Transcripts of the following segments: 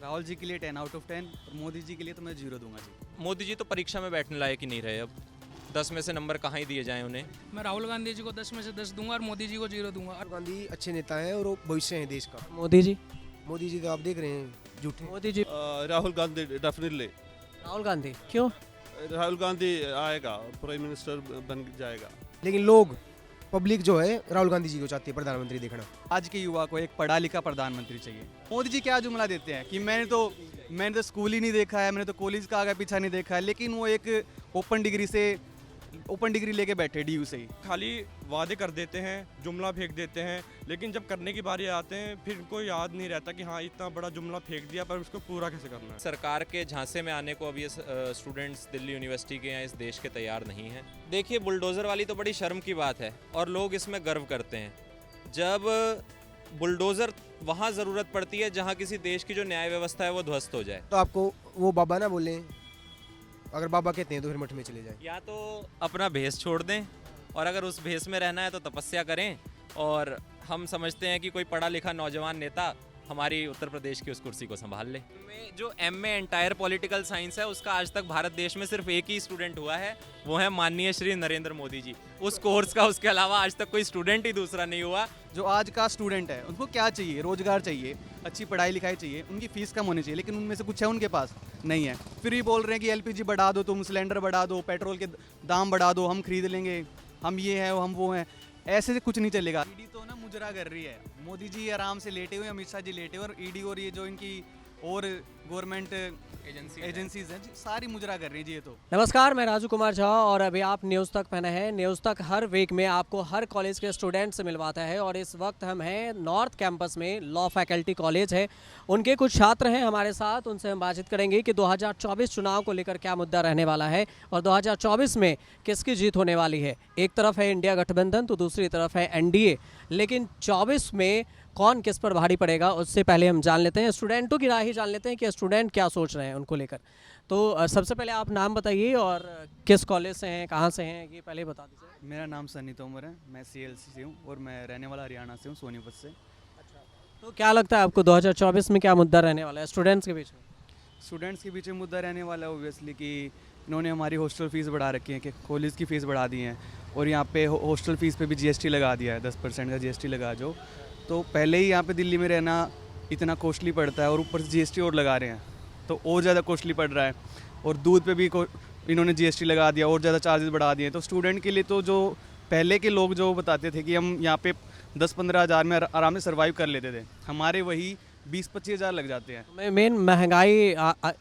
राहुल जी के लिए 10 out of 10 और मोदी जी के लिए तो मैं 0 दूंगा जी। मोदी जी तो परीक्षा में बैठने लायक ही नहीं रहे अब। 10 में से नंबर कहाँ ही दिए जाएं उन्हें। मैं राहुल गांधी जी को 10 में से 10 दूंगा और मोदी जी को 0 दूंगा। राहुल गांधी अच्छे नेता हैं और वो भविष्य है देश का। मोदी जी तो आप देख रहे हैं झूठे। मोदी जी राहुल गांधी डेफिनेटली। राहुल गांधी क्यों? राहुल गांधी आएगा, प्राइम मिनिस्टर बन जाएगा। लेकिन लोग पब्लिक जो है राहुल गांधी जी को चाहती है प्रधानमंत्री देखना। आज के युवा को एक पढ़ा लिखा प्रधानमंत्री चाहिए। मोदी जी क्या जुमला देते हैं कि मैंने तो स्कूल ही नहीं देखा है, मैंने तो कॉलेज का आगे पीछा नहीं देखा है, लेकिन वो एक ओपन डिग्री लेके बैठे डीयू से ही। खाली वादे कर देते हैं, जुमला फेंक देते हैं, लेकिन जब करने की बारी आते हैं फिर इनको याद नहीं रहता कि हाँ इतना बड़ा जुमला फेंक दिया पर उसको पूरा कैसे करना है। सरकार के झांसे में आने को अब ये स्टूडेंट्स दिल्ली यूनिवर्सिटी के या इस देश के तैयार नहीं हैं। देखिए, बुलडोज़र वाली तो बड़ी शर्म की बात है और लोग इसमें गर्व करते हैं। जब बुलडोज़र वहाँ ज़रूरत पड़ती है जहाँ किसी देश की जो न्याय व्यवस्था है वो ध्वस्त हो जाए। तो आपको वो बाबा ना बोले, अगर बाबा कहते हैं तो फिर मठ में चले जाए। या तो अपना भेष छोड़ दें और अगर उस भेष में रहना है तो तपस्या करें। और हम समझते हैं कि कोई पढ़ा लिखा नौजवान नेता हमारी उत्तर प्रदेश की उस कुर्सी को संभाल ले। जो एमए एंटायर पॉलिटिकल साइंस है उसका आज तक भारत देश में सिर्फ एक ही स्टूडेंट हुआ है, वो है माननीय श्री नरेंद्र मोदी जी। उस कोर्स का उसके अलावा आज तक कोई स्टूडेंट ही दूसरा नहीं हुआ। जो आज का स्टूडेंट है उनको क्या चाहिए? रोजगार चाहिए, अच्छी पढ़ाई लिखाई चाहिए, उनकी फीस कम होनी चाहिए, लेकिन उनमें से कुछ है उनके पास? नहीं है। फिर भी बोल रहे हैं कि एलपीजी बढ़ा दो, तुम सिलेंडर बढ़ा दो, पेट्रोल के दाम बढ़ा दो, हम खरीद लेंगे, हम ये है हम वो हैं। ऐसे से कुछ नहीं चलेगा। ईडी तो ना मुजरा कर रही है। मोदी जी आराम से लेटे हुए, अमित शाह जी लेटे हुए, और ईडी और ये जो इनकी और गवर्नमेंट एजेंसीज हैं सारी मुजरा कर रही है जी। ये तो नमस्कार, मैं राजू कुमार झा और अभी आप न्यूज़ तक पहने हैं। न्यूज़ तक हर वीक में आपको हर कॉलेज के स्टूडेंट से मिलवाता है और इस वक्त हम हैं नॉर्थ कैंपस में, लॉ फैकल्टी कॉलेज है। उनके कुछ छात्र हैं हमारे साथ, उनसे हम बातचीत करेंगे कि 2024 चुनाव को लेकर क्या मुद्दा रहने वाला है और 2024 में किसकी जीत होने वाली है। एक तरफ है इंडिया गठबंधन तो दूसरी तरफ है एनडीए, लेकिन 24 में कौन किस पर भारी पड़ेगा उससे पहले हम जान लेते हैं, स्टूडेंटों की राय ही जान लेते हैं कि स्टूडेंट क्या सोच रहे हैं उनको लेकर। तो सबसे पहले आप नाम बताइए और किस कॉलेज से हैं, कहाँ से हैं, ये पहले बता दीजिए। मेरा नाम सनी तोमर है, मैं सीएलसी से हूँ और मैं रहने वाला हरियाणा से हूँ, सोनीपत से। तो क्या लगता है आपको 2024 में क्या मुद्दा रहने वाला है स्टूडेंट्स के बीच में? स्टूडेंट्स के पीछे मुद्दा रहने वाला है ओब्वियसली कि इन्होंने हमारी हॉस्टल फ़ीस बढ़ा रखी है, कि कॉलेज की फ़ीस बढ़ा दी है और यहाँ पे हॉस्टल फ़ीस पे भी जीएसटी लगा दिया है, 10% का जीएसटी लगा। जो तो पहले ही यहाँ पे दिल्ली में रहना इतना कॉस्टली पड़ता है और ऊपर से जीएसटी और लगा रहे हैं तो और ज़्यादा कॉस्टली पड़ रहा है। और दूध पे भी इन्होंने जीएसटी लगा दिया और ज़्यादा चार्जेस बढ़ा दिए। तो स्टूडेंट के लिए तो जो पहले के लोग जो बताते थे कि हम यहाँ पे 10-15 हज़ार में आराम से सर्वाइव कर लेते थे, हमारे वही 20-25 हज़ार लग जाते हैं। मेन महंगाई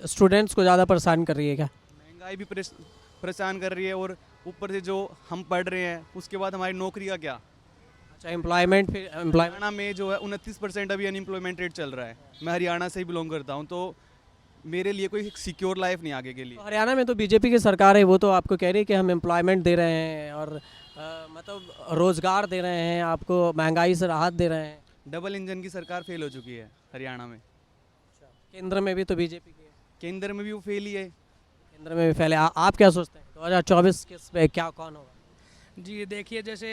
स्टूडेंट्स को ज़्यादा परेशान कर रही है क्या? महंगाई भी परेशान कर रही है और ऊपर से जो हम पढ़ रहे हैं उसके बाद हमारी नौकरी का क्या? अच्छा, एम्प्लॉयमेंट हरियाणा में जो है 29% अभी अनएम्प्लॉयमेंट रेट चल रहा है। मैं हरियाणा से ही बिलोंग करता हूँ, तो मेरे लिए कोई सिक्योर लाइफ नहीं आगे के लिए। तो हरियाणा में तो बीजेपी की सरकार है, वो तो आपको कह रही है कि हम एम्प्लॉयमेंट दे रहे हैं और मतलब रोज़गार दे रहे हैं, आपको महंगाई से राहत दे रहे हैं। डबल इंजन की सरकार फेल हो चुकी है हरियाणा में। केंद्र में भी तो बीजेपी की है। केंद्र में भी वो फेल ही है। केंद्र में भी फैले। आप क्या सोचते हैं 2024 किस पे क्या कौन होगा? जी देखिए, जैसे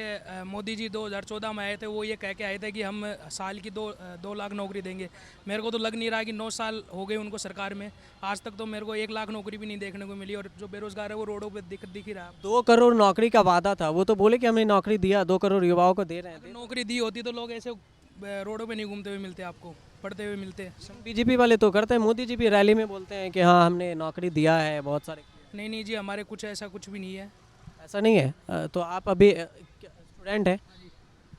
मोदी जी 2014 में आए थे, वो ये कह के आए थे कि हम साल की 2 लाख नौकरी देंगे। मेरे को तो लग नहीं रहा कि 9 साल हो गए उनको सरकार में, आज तक तो मेरे को 1 लाख नौकरी भी नहीं देखने को मिली और जो बेरोजगार है वो रोडों पे दिख ही रहा है। 2 करोड़ नौकरी का वादा था, वो तो बोले कि हमने नौकरी दिया, 2 करोड़ युवाओं को दे रहे हैं। नौकरी दी होती तो लोग ऐसे रोडों पे नहीं घूमते हुए मिलते, आपको पढ़ते हुए मिलते। बीजेपी वाले तो करते हैं, मोदी जी भी रैली में बोलते हैं कि हाँ हमने नौकरी दिया है बहुत सारे। नहीं जी, हमारे कुछ ऐसा कुछ भी नहीं है। ऐसा नहीं है? तो आप अभी स्टूडेंट हैं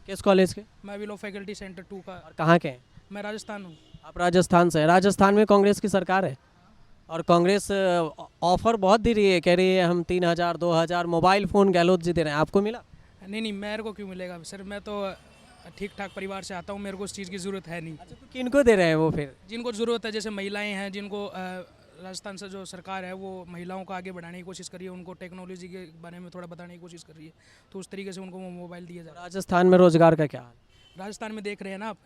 किस कॉलेज के? मैं अभी लॉ फैकल्टी सेंटर 2 का। और कहाँ के हैं? मैं राजस्थान हूँ। आप राजस्थान से हैं। राजस्थान में कांग्रेस की सरकार है और कांग्रेस ऑफर बहुत दे रही है, कह रही है हम 3000 2000 मोबाइल फ़ोन गहलोत जी दे रहे हैं। आपको मिला? नहीं, मेरे को क्यों मिलेगा सर, मैं तो ठीक ठाक परिवार से आता हूँ, मेरे को उस चीज़ की ज़रूरत है नहीं। अच्छा, तो किनको दे रहे हैं वो फिर? जिनको ज़रूरत है, जैसे महिलाएं हैं, जिनको राजस्थान से जो सरकार है वो महिलाओं को आगे बढ़ाने की कोशिश कर रही है, उनको टेक्नोलॉजी के बारे में थोड़ा बताने की कोशिश कर रही है, तो उस तरीके से उनको वो मोबाइल दिया जा रहा है। राजस्थान में रोजगार का क्या हाल? राजस्थान में देख रहे हैं ना आप,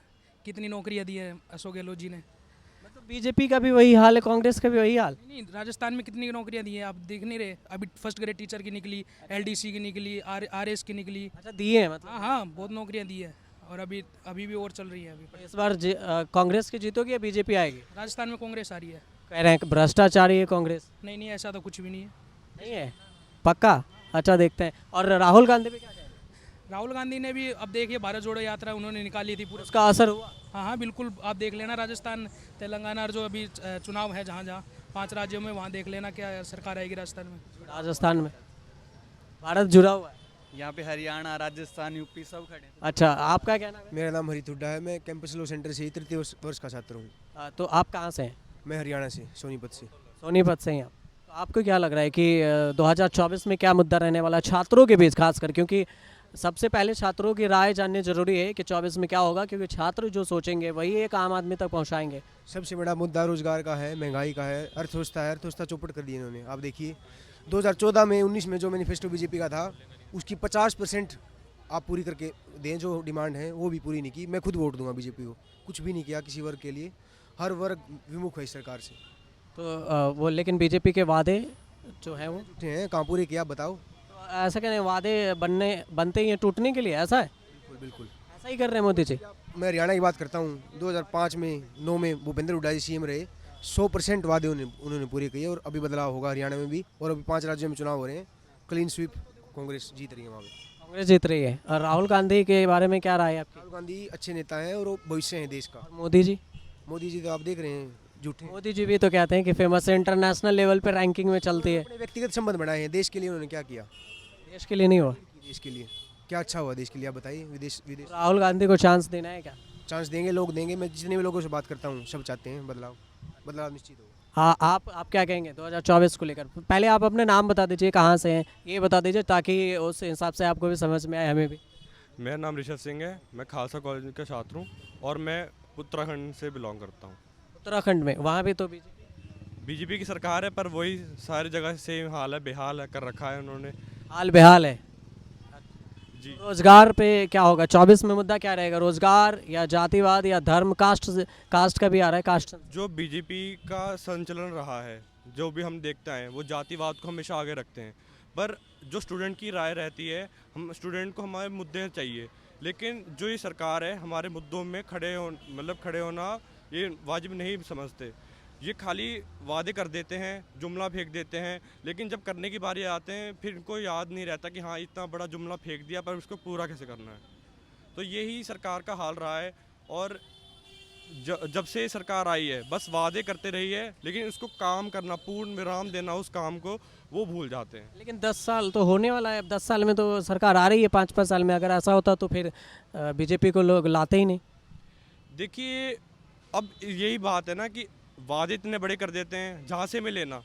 कितनी नौकरियां दी है अशोक गहलोत जी ने। मतलब बीजेपी का भी वही हाल है, कांग्रेस का भी वही हाल? नहीं, राजस्थान में कितनी नौकरियां दी हैं आप देख नहीं रहे? अभी फर्स्ट ग्रेड टीचर की निकली, एलडीसी की निकली, आरएस की निकली। अच्छा, दिए हैं मतलब? हाँ, बहुत नौकरियाँ दी है। और अभी अभी भी और चल रही है अभी। इस बार कांग्रेस की जीतोगी या बीजेपी आएगी? राजस्थान में कांग्रेस आ रही है। कह रहे हैं कि भ्रष्टाचारी है कांग्रेस। नहीं नहीं, ऐसा तो कुछ भी नहीं है। नहीं है पक्का? अच्छा, देखते हैं। और राहुल गांधी भी क्या कह रहे हैं? राहुल गांधी ने भी अब देखिए भारत जोड़ो यात्रा उन्होंने निकाली थी पूरा। उसका असर हुआ? हाँ हाँ बिल्कुल, आप देख लेना राजस्थान, तेलंगाना और जो अभी चुनाव है जहाँ जहाँ 5 राज्यों में, वहाँ देख लेना क्या सरकार आएगी राजस्थान में। राजस्थान में भारत जुड़ा हुआ है। यहाँ पे हरियाणा, राजस्थान, यूपी सब खड़े हैं। अच्छा, आपका क्या नाम है? मेरा नाम हरित हुड्डा है। मैं कैंपस लॉ सेंटर से तृतीय वर्ष का छात्र हूँ। तो आप कहाँ से हैं? मैं हरियाणा से, सोनीपत से। सोनीपत से ही आप। तो आपको क्या लग रहा है कि 2024 में क्या मुद्दा रहने वाला है छात्रों के बीच खासकर, क्योंकि सबसे पहले छात्रों की राय जाननी जरूरी है कि 24 में क्या होगा, क्योंकि छात्र जो सोचेंगे वही एक आम आदमी तक पहुंचाएंगे। सबसे बड़ा मुद्दा रोजगार का है, महंगाई का है, अर्थव्यवस्था है। अर्थव्यवस्था चौपट कर दी इन्होंने। आप देखिए 2014 में 19 में जो मैनिफेस्टो बीजेपी का था उसकी 50% आप पूरी करके दें, जो डिमांड है वो भी पूरी नहीं की। मैं खुद वोट दूंगा बीजेपी को। कुछ भी नहीं किया किसी वर्ग के लिए, हर वर्ग विमुख है इस सरकार से। तो वो लेकिन बीजेपी के वादे जो हैं वो झूठे हैं, कहाँ पूरे किया बताओ। तो ऐसा कहने वादे बनते ही हैं टूटने के लिए, ऐसा है? बिल्कुल बिल्कुल। ऐसा ही कर रहे हैं मोदी जी। मैं हरियाणा की बात करता हूँ। 2005 में 9 में भूपेंद्र हुड्डा जी सीएम रहे। 100% वादे उन्होंने पूरे किए और अभी बदलाव होगा हरियाणा में भी। और अभी 5 राज्यों में चुनाव हो रहे हैं। क्लीन स्वीप कांग्रेस जीत रही है वहाँ पे। कांग्रेस जीत रही है। और राहुल गांधी के बारे में क्या राय है आपकी? राहुल गांधी अच्छे नेता हैं और वो भविष्य हैं देश का। और मोदी जी? मोदी जी तो आप देख रहे हैं झूठे हैं। मोदी जी भी तो कहते हैं कि फेमस है, इंटरनेशनल लेवल पे रैंकिंग में चलती है। अपने व्यक्तिगत संबंध बनाए हैं। देश के लिए उन्होंने क्या किया? देश के लिए नहीं हुआ। देश के लिए क्या अच्छा हुआ देश के लिए आप बताइए। विदेश राहुल गांधी को चांस देना है क्या? चांस देंगे, लोग देंगे। मैं जितने भी लोगों से बात करता हूँ सब चाहते हैं बदलाव। बदलाव निश्चित होगा। हाँ, आप क्या कहेंगे 2024 को लेकर? पहले आप अपने नाम बता दीजिए, कहाँ से हैं ये बता दीजिए, ताकि उस हिसाब से आपको भी समझ में आए, हमें भी। मेरा नाम ऋषभ सिंह है। मैं खालसा कॉलेज का छात्र हूँ और मैं उत्तराखंड से बिलोंग करता हूँ। उत्तराखंड में वहाँ भी तो बीजेपी की सरकार है, पर वही सारी जगह सेम हाल है, बेहाल है कर रखा है उन्होंने हाल बेहाल है जी। रोजगार पे क्या होगा 24 में? मुद्दा क्या रहेगा? रोजगार या जातिवाद या धर्म? कास्ट का भी आ रहा है, कास्ट। जो बीजेपी का संचलन रहा है, जो भी हम देखते हैं, वो जातिवाद को हमेशा आगे रखते हैं। पर जो स्टूडेंट की राय रहती है, हम स्टूडेंट को हमारे मुद्दे चाहिए, लेकिन जो ये सरकार है हमारे मुद्दों में खड़े होना ये वाजिब नहीं समझते। ये खाली वादे कर देते हैं, जुमला फेंक देते हैं, लेकिन जब करने की बारी आते हैं फिर इनको याद नहीं रहता कि हाँ इतना बड़ा जुमला फेंक दिया, पर उसको पूरा कैसे करना है। तो यही सरकार का हाल रहा है। और जब से सरकार आई है बस वादे करते रही है, लेकिन उसको काम करना, पूर्ण विराम देना उस काम को, वो भूल जाते हैं। लेकिन 10 साल तो होने वाला है। अब 10 साल में तो सरकार आ रही है, 5-5 साल में। अगर ऐसा होता तो फिर बीजेपी को लोग लाते ही नहीं। देखिए अब यही बात है ना कि वादे इतने बड़े कर देते हैं, झांसे में लेना।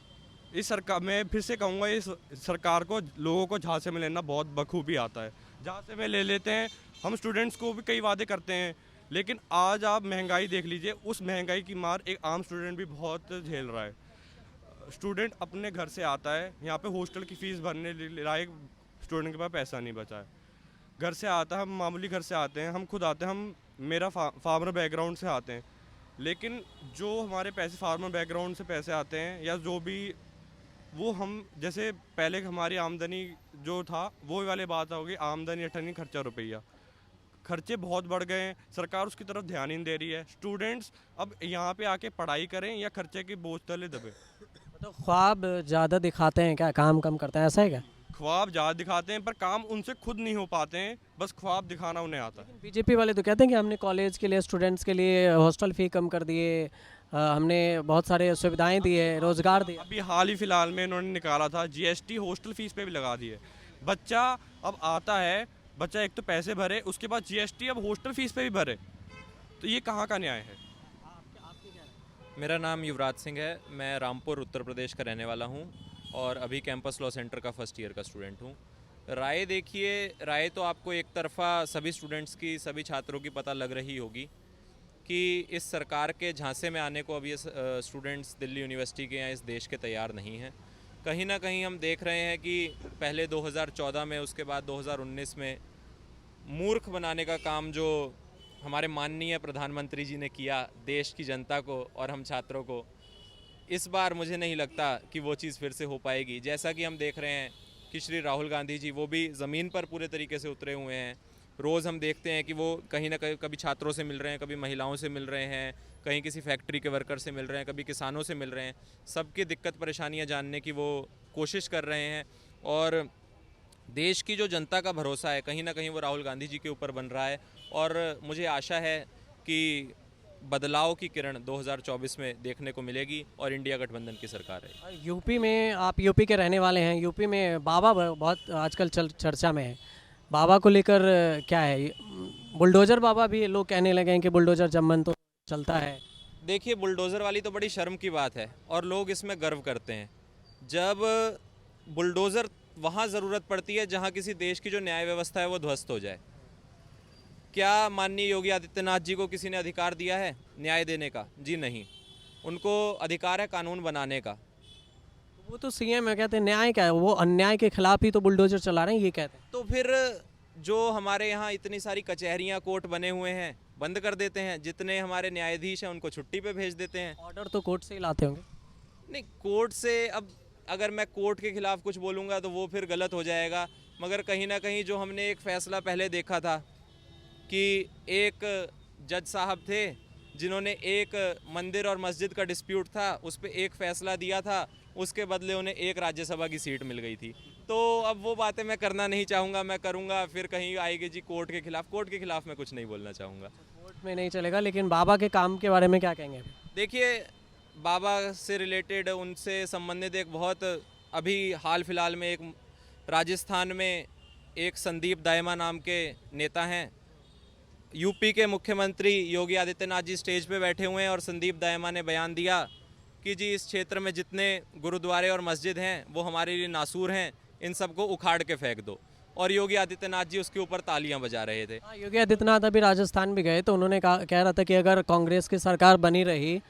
इस सरकार, मैं फिर से कहूँगा, इस सरकार को लोगों को झांसे में लेना बहुत बखूबी आता है। झांसे में ले लेते हैं। हम स्टूडेंट्स को भी कई वादे करते हैं, लेकिन आज आप महंगाई देख लीजिए। उस महंगाई की मार एक आम स्टूडेंट भी बहुत झेल रहा है। स्टूडेंट अपने घर से आता है, यहाँ पे हॉस्टल की फ़ीस भरने लायक स्टूडेंट के पास पैसा नहीं बचा है। घर से आता है, हम मामूली घर से आते हैं, हम खुद आते हैं, मेरा फार्मर बैकग्राउंड से आते हैं, लेकिन जो हमारे पैसे फार्मर बैकग्राउंड से पैसे आते हैं या जो भी, वो हम जैसे पहले हमारी आमदनी जो था वो वाली बात होगी, आमदनी 18 खर्चा रुपया। खर्चे बहुत बढ़ गए हैं, सरकार उसकी तरफ ध्यान ही नहीं दे रही है। स्टूडेंट्स अब यहाँ पे आके पढ़ाई करें या खर्चे के बोझ तले दबे। तो ख्वाब ज़्यादा दिखाते हैं क्या, काम कम करते हैं, ऐसा है क्या? ख्वाब ज़्यादा दिखाते हैं पर काम उनसे खुद नहीं हो पाते हैं, बस ख्वाब दिखाना उन्हें आता है। बीजेपी वाले तो कहते हैं कि हमने कॉलेज के लिए, स्टूडेंट्स के लिए हॉस्टल फ़ी कम कर दिए, हमने बहुत सारे सुविधाएं दी है, रोज़गार दिया। अभी हाल ही फिलहाल में इन्होंने निकाला था जीएसटी हॉस्टल फीस पे भी लगा दी है। बच्चा अब आता है, बच्चा एक तो पैसे भरे, उसके बाद जीएसटी अब हॉस्टल फीस पे भी भरे, तो ये कहाँ का न्याय है? मेरा नाम युवराज सिंह है। मैं रामपुर उत्तर प्रदेश का रहने वाला हूँ और अभी कैंपस लॉ सेंटर का फर्स्ट ईयर का स्टूडेंट हूँ। राय देखिए, राय तो आपको एक तरफा सभी स्टूडेंट्स की, सभी छात्रों की पता लग रही होगी कि इस सरकार के झांसे में आने को अभी स्टूडेंट्स दिल्ली यूनिवर्सिटी के या इस देश के तैयार नहीं हैं। कहीं ना कहीं हम देख रहे हैं कि पहले 2014 में, उसके बाद 2019 में मूर्ख बनाने का काम जो हमारे माननीय प्रधानमंत्री जी ने किया देश की जनता को और हम छात्रों को, इस बार मुझे नहीं लगता कि वो चीज़ फिर से हो पाएगी। जैसा कि हम देख रहे हैं कि श्री राहुल गांधी जी वो भी ज़मीन पर पूरे तरीके से उतरे हुए हैं। रोज़ हम देखते हैं कि वो कहीं ना कहीं कभी छात्रों से मिल रहे हैं, कभी महिलाओं से मिल रहे हैं, कहीं किसी फैक्ट्री के वर्कर से मिल रहे हैं, कभी किसानों से मिल रहे हैं। सबकी दिक्कत परेशानियां जानने की वो कोशिश कर रहे हैं और देश की जो जनता का भरोसा है कहीं ना कहीं वो राहुल गांधी जी के ऊपर बन रहा है और मुझे आशा है कि बदलाव की किरण 2024 में देखने को मिलेगी और इंडिया गठबंधन की सरकार है। यूपी में, आप यूपी के रहने वाले हैं, यूपी में बाबा बहुत आजकल चर्चा में है। बाबा को लेकर क्या है? बुलडोज़र बाबा भी लोग कहने लगे हैं कि बुलडोज़र जम्मन तो चलता है। देखिए, बुलडोज़र वाली तो बड़ी शर्म की बात है और लोग इसमें गर्व करते हैं। जब बुलडोज़र वहाँ ज़रूरत पड़ती है जहाँ किसी देश की जो न्याय व्यवस्था है वो ध्वस्त हो जाए। क्या माननीय योगी आदित्यनाथ जी को किसी ने अधिकार दिया है न्याय देने का? जी नहीं। उनको अधिकार है कानून बनाने का। वो तो सीएम है, कहते हैं न्याय क्या है, वो अन्याय के खिलाफ ही तो बुलडोज़र चला रहे हैं, ये कहते हैं। तो फिर जो हमारे यहाँ इतनी सारी कचहरियाँ, कोर्ट बने हुए हैं, बंद कर देते हैं। जितने हमारे न्यायाधीश हैं उनको छुट्टी पे भेज देते हैं। ऑर्डर तो कोर्ट से ही लाते होंगे। नहीं, कोर्ट से अब अगर मैं कोर्ट के खिलाफ कुछ बोलूँगा तो वो फिर गलत हो जाएगा। मगर कहीं ना कहीं जो हमने एक फ़ैसला पहले देखा था कि एक जज साहब थे जिन्होंने एक मंदिर और मस्जिद का डिस्प्यूट था उस पर एक फ़ैसला दिया था, उसके बदले उन्हें एक राज्यसभा की सीट मिल गई थी। तो अब वो बातें मैं करना नहीं चाहूँगा। मैं करूँगा फिर कहीं आएगी जी कोर्ट के खिलाफ। कोर्ट के खिलाफ मैं कुछ नहीं बोलना चाहूँगा। कोर्ट में नहीं चलेगा, लेकिन बाबा के काम के बारे में क्या कहेंगे? देखिए, बाबा से रिलेटेड, उनसे संबंधित एक बहुत अभी हाल फिलहाल में एक राजस्थान में एक संदीप दायमा नाम के नेता हैं। यूपी के मुख्यमंत्री योगी आदित्यनाथ जी स्टेज पे बैठे हुए हैं और संदीप दायमा ने बयान दिया कि जी इस क्षेत्र में जितने गुरुद्वारे और मस्जिद हैं वो हमारे लिए नासूर हैं, इन सबको उखाड़ के फेंक दो। और योगी आदित्यनाथ जी उसके ऊपर तालियां बजा रहे थे। योगी आदित्यनाथ अभी राजस्थान भी गए तो उन्होंने कह रहा था कि अगर कांग्रेस की सरकार बनी रही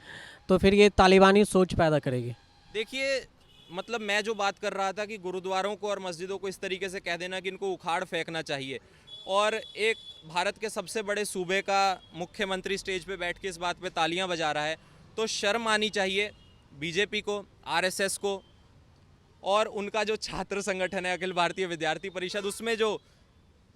तो फिर ये तालिबानी सोच पैदा करेगी। देखिए, मतलब मैं जो बात कर रहा था कि गुरुद्वारों को और मस्जिदों को इस तरीके से कह देना कि इनको उखाड़ फेंकना चाहिए, और एक भारत के सबसे बड़े सूबे का मुख्यमंत्री स्टेज पे बैठ के इस बात पे तालियां बजा रहा है, तो शर्म आनी चाहिए बीजेपी को, आरएसएस को, और उनका जो छात्र संगठन है अखिल भारतीय विद्यार्थी परिषद, उसमें जो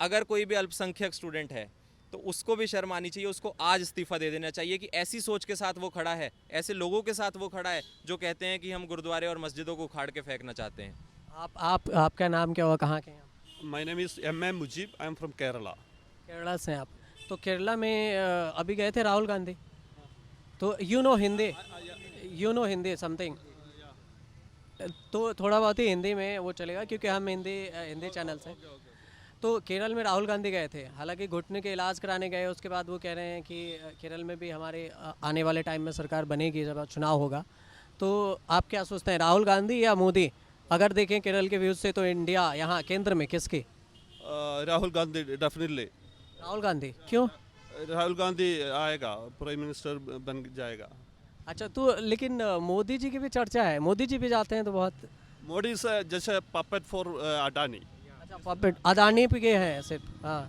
अगर कोई भी अल्पसंख्यक स्टूडेंट है तो उसको भी शर्म आनी चाहिए। उसको आज इस्तीफ़ा दे देना चाहिए कि ऐसी सोच के साथ वो खड़ा है, ऐसे लोगों के साथ वो खड़ा है जो कहते हैं कि हम गुरुद्वारे और मस्जिदों को उखाड़ के फेंकना चाहते हैं। आपका नाम क्या हुआ, कहाँ के हैं? My name is M.M. Mujib. I am from Kerala. Kerala से हैं आप? तो केरला में अभी गए थे राहुल गांधी, तो यू नो हिंदी समथिंग, तो थोड़ा बहुत ही हिंदी में वो चलेगा क्योंकि हम हिंदी चैनल से। तो केरल में राहुल गांधी गए थे, हालांकि घुटने के इलाज कराने गए, उसके बाद वो कह रहे हैं कि केरल में भी हमारे आने वाले टाइम में सरकार बनेगी जब चुनाव होगा। तो आप क्या सोचते हैं, राहुल गांधी या मोदी? अगर देखें केरल के व्यूज़ से तो इंडिया यहाँ केंद्र में किसकी? Rahul Gandhi, definitely. Rahul Gandhi. क्यों? राहुल गांधी आएगा, प्राइम मिनिस्टर बन जाएगा। अच्छा, तो लेकिन मोदी जी की भी चर्चा है, मोदी जी भी जाते हैं तो बहुत। Modi is just a puppet for Adani. अच्छा, पपेट अदानी पे गए हैं सिर्फ। हाँ,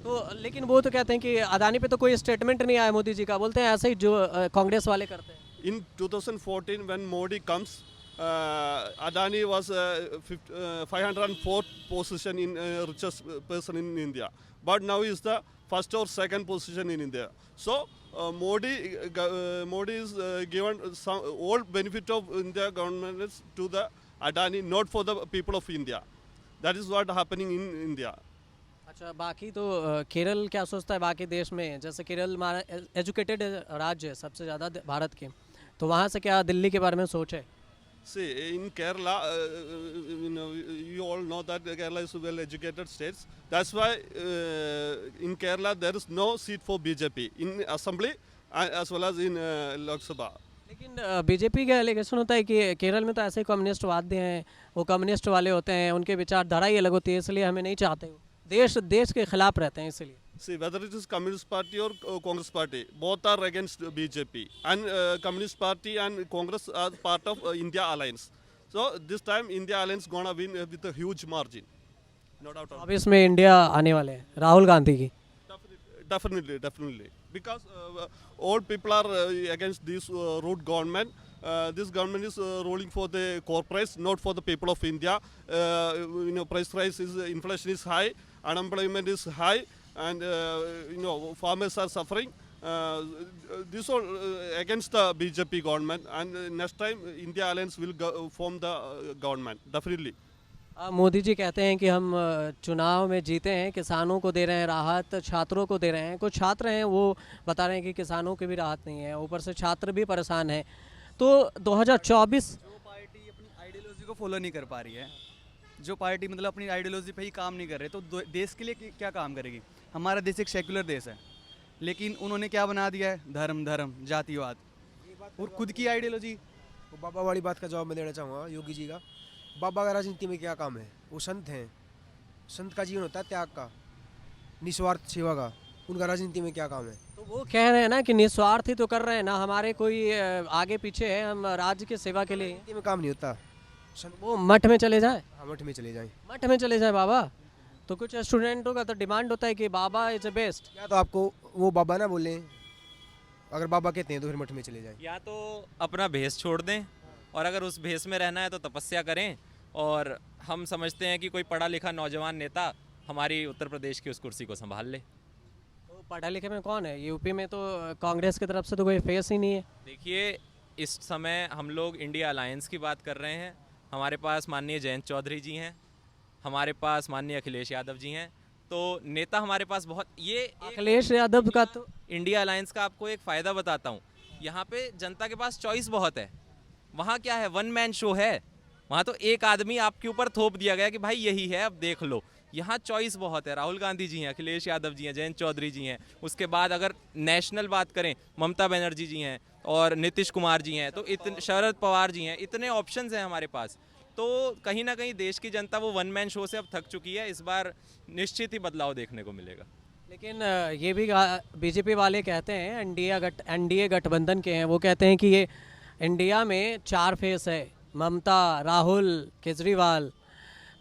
तो लेकिन वो तो कहते हैं कि अदानी पे तो कोई स्टेटमेंट नहीं आया मोदी जी का, बोलते हैं ऐसे ही जो कांग्रेस वाले करते हैं। In 2014, when Modi comes, Adani was 504th position in richest person in India, but now he is the first or second position in India. So Modi is given some all benefit of India government is to the Adani, not for the people of India. That is what happening in India. अच्छा, बाकी तो केरल क्या सोचता है बाकी देश में? जैसे केरल हमारा एजुकेटेड राज्य है सबसे ज़्यादा भारत के, तो वहाँ से क्या दिल्ली के बारे में सोच है? See, in Kerala, you all know that Kerala is a well-educated state. That's why in Kerala there is no seat for BJP in Assembly as well as in Lok Sabha. लेकिन बीजेपी का allegation होता है कि केरल में तो ऐसे communist वाद्य हैं, वो कम्युनिस्ट वाले होते हैं, उनके विचारधारा ही अलग होती है, इसलिए हमें नहीं चाहते, देश के खिलाफ रहते हैं इसलिए। See, whether it is Communist Party or Congress Party, both are against BJP. And Communist Party and Congress are part of India Alliance. So this time India Alliance gonna win with a huge margin. No doubt. अब इसमें India आने वाले हैं राहुल गांधी की। Definitely. Because all people are against this root government. This government is ruling for the corporates, not for the people of India. Price rise is, inflation is high, unemployment is high, and farmers are suffering. This all against the BJP government, and next time India Alliance will form the government definitely. Modi ji कहते हैं कि हम चुनाव में जीते हैं, किसानों को दे रहे हैं राहत, छात्रों को दे रहे हैं। कुछ छात्र हैं वो बता रहे हैं कि किसानों की भी राहत नहीं है, ऊपर से छात्र भी परेशान हैं। तो 2024 जो पार्टी अपनी आइडियोलॉजी को फॉलो नहीं कर पा रही है, जो पार्टी मतलब अपनी आइडियोलॉजी पे ही काम नहीं कर रहे, तो देश के लिए क्या काम करेगी? हमारा देश एक सेक्युलर देश है, लेकिन उन्होंने क्या बना दिया है? धर्म जातिवाद और खुद की आइडियोलॉजी। वो बाबा वाली बात का जवाब मैं देना चाहूँगा योगी जी का। बाबा का राजनीति में क्या काम है? वो संत हैं, संत का जीवन होता है त्याग का, निस्वार्थ सेवा का। उनका राजनीति में क्या काम है? तो वो कह रहे हैं ना कि निस्वार्थ ही तो कर रहे हैं ना, हमारे कोई आगे पीछे है, हम राज्य की सेवा के लिए। राजनीति में काम नहीं होता। वो मठ में चले जाए, मठ में चले जाएं। मठ में चले जाए बाबा। तो कुछ स्टूडेंटों का तो डिमांड होता है कि बाबा इज बेस्ट। या तो आपको वो बाबा ना बोलें, अगर बाबा कहते हैं तो फिर मठ में चले जाएं। या तो अपना भेष छोड़ दें, और अगर उस भेष में रहना है तो तपस्या करें। और हम समझते हैं कि कोई पढ़ा लिखा नौजवान नेता हमारी उत्तर प्रदेश की उस कुर्सी को संभाल ले। तो पढ़ा लिखे में कौन है? यूपी में तो कांग्रेस की तरफ से तो कोई फेस ही नहीं है। देखिए, इस समय हम लोग इंडिया अलायंस की बात कर रहे हैं। हमारे पास माननीय जयंत चौधरी जी हैं, हमारे पास माननीय अखिलेश यादव जी हैं। तो नेता हमारे पास बहुत, ये अखिलेश यादव का तो इंडिया अलायंस का आपको एक फ़ायदा बताता हूँ। यहाँ पे जनता के पास चॉइस बहुत है। वहाँ क्या है? वन मैन शो है। वहाँ तो एक आदमी आपके ऊपर थोप दिया गया कि भाई यही है, अब देख लो। यहाँ चॉइस बहुत है। राहुल गांधी जी हैं, अखिलेश यादव जी हैं, जयंत चौधरी जी हैं। उसके बाद अगर नेशनल बात करें, ममता बनर्जी जी हैं और नीतीश कुमार जी हैं, तो इतने, शरद पवार जी हैं, इतने ऑप्शंस हैं हमारे पास। तो कहीं ना कहीं देश की जनता वो वन मैन शो से अब थक चुकी है। इस बार निश्चित ही बदलाव देखने को मिलेगा। लेकिन ये भी बीजेपी वाले कहते हैं, एनडीए गठबंधन के हैं, वो कहते हैं कि ये इंडिया में 4 फेस है, ममता, राहुल, केजरीवाल।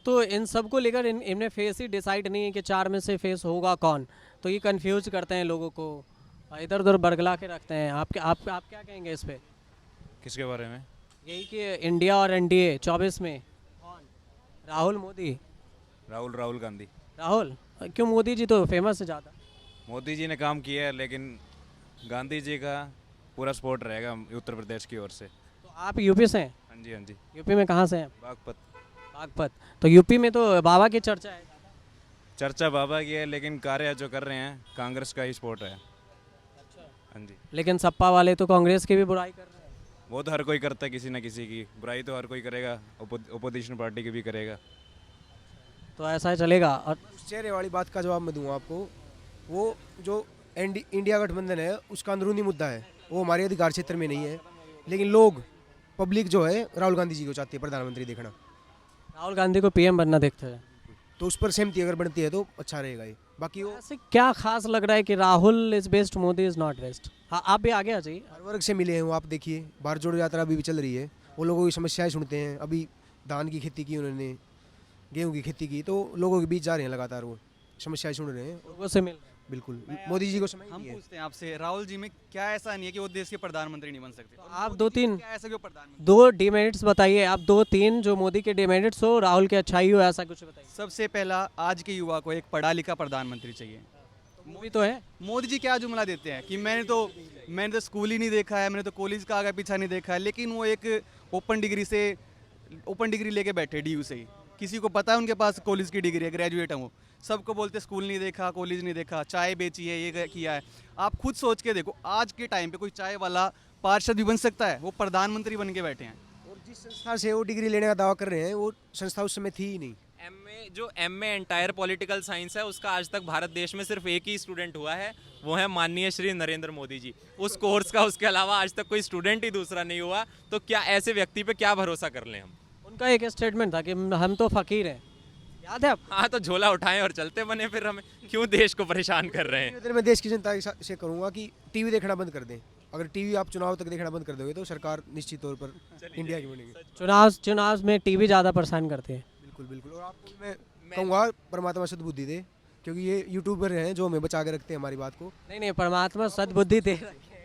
तो इन सब को लेकर इनने फेस ही डिसाइड नहीं है कि 4 में से फेस होगा कौन। तो ये कंफ्यूज करते हैं लोगों को, इधर उधर बरगला के रखते हैं। आप क्या कहेंगे इस पे? किसके बारे में? यही कि इंडिया और एनडीए 24 में कौन? राहुल, मोदी? राहुल गांधी। राहुल क्यों? मोदी जी तो फेमस है ज़्यादा। मोदी जी ने काम किया है, लेकिन गांधी जी का पूरा सपोर्ट रहेगा उत्तर प्रदेश की ओर से। तो आप यूपी से हैं? हाँ जी। यूपी में कहाँ से हैं? बागपत। तो यूपी में तो बाबा की चर्चा है। चर्चा बाबा की है, लेकिन कार्य जो कर रहे हैं कांग्रेस का ही सपोर्ट है। हाँ जी। लेकिन सपा वाले तो कांग्रेस की भी बुराई कर रहे हैं। वो तो हर कोई करता है, किसी ना किसी की बुराई तो हर कोई करेगा, ओपोजिशन पार्टी की भी करेगा। तो ऐसा चलेगा। और उस चेहरे वाली बात का जवाब मैं दूंगा आपको। वो जो इंडिया गठबंधन है उसका अंदरूनी मुद्दा है, वो हमारे अधिकार क्षेत्र में नहीं है। लेकिन लोग, पब्लिक जो है, राहुल गांधी जी को चाहती है प्रधानमंत्री देखना। राहुल गांधी को पीएम बनना देखते हैं। तो उस पर सहमति अगर बनती है तो अच्छा रहेगा ये। बाकी वो ऐसे क्या खास लग रहा है कि Rahul is best, Modi is not best? हाँ, आप भी आगे आ जाइए। हर वर्ग से मिले हैं वो। आप देखिए, भारत जोड़ो यात्रा अभी भी चल रही है, वो लोगों की समस्याएं सुनते हैं। अभी धान की खेती की उन्होंने, गेहूं की खेती की, तो लोगों के बीच जा रहे हैं, लगातार वो समस्याएं सुन रहे हैं। लोगों से मिल बिल्कुल मोदी जी को समय हम नहीं है। पूछते हैं आपसे, राहुल जी में क्या ऐसा नहीं है कि वो देश के प्रधानमंत्री नहीं बन सकते? तो आप 2-3 क्या ऐसा कि वो प्रधानमंत्री? 2 डिमेरिट्स बताइए आप, 2-3 जो मोदी के डिमेरिट्स हो, राहुल के अच्छाई हो, ऐसा कुछ बताइए। सबसे पहला, आज के युवा को एक पढ़ा लिखा प्रधानमंत्री चाहिए। मूवी तो है। मोदी जी क्या जुमला देते हैं कि मैंने तो स्कूल ही नहीं देखा है, मैंने तो कॉलेज का आगे पीछा नहीं देखा है, लेकिन वो एक ओपन डिग्री लेके बैठे डीयू से ही। किसी को पता है उनके पास कॉलेज की डिग्री है, ग्रेजुएट है वो। सबको बोलते स्कूल नहीं देखा, कॉलेज नहीं देखा, चाय बेची है, ये किया है। आप खुद सोच के देखो, आज के टाइम पे कोई चाय वाला पार्षद भी बन सकता है, वो प्रधानमंत्री बन के बैठे हैं। और जिस संस्था से वो डिग्री लेने का दावा कर रहे हैं, वो संस्था उस समय थी ही नहीं। एमए एंटायर पॉलिटिकल साइंस है, उसका आज तक भारत देश में सिर्फ एक ही स्टूडेंट हुआ है, वो है माननीय श्री नरेंद्र मोदी जी। उस कोर्स का, उसके अलावा आज तक कोई स्टूडेंट ही दूसरा नहीं हुआ। तो क्या ऐसे व्यक्ति पे क्या भरोसा कर लें हम? उनका एक स्टेटमेंट था कि हम तो फकीर हैं, याद है आप? हाँ, तो झोला उठाएं और चलते बने, फिर हमें क्यों देश को परेशान कर रहे हैं? मैं देश की जनता से करूँगा कि टीवी देखना बंद कर दें। अगर टीवी आप चुनाव तक देखना बंद कर दोगे तो सरकार निश्चित तौर पर इंडिया की बनेगी। चुनाव में टीवी ज़्यादा परेशान करते हैं। बिल्कुल। और आपको मैं कहूँगा परमात्मा सद्बुद्धि दे, क्योंकि ये यूट्यूबर हैं जो हमें बचा के रखते हैं हमारी बात को। नहीं, परमात्मा सद्बुद्धि दे।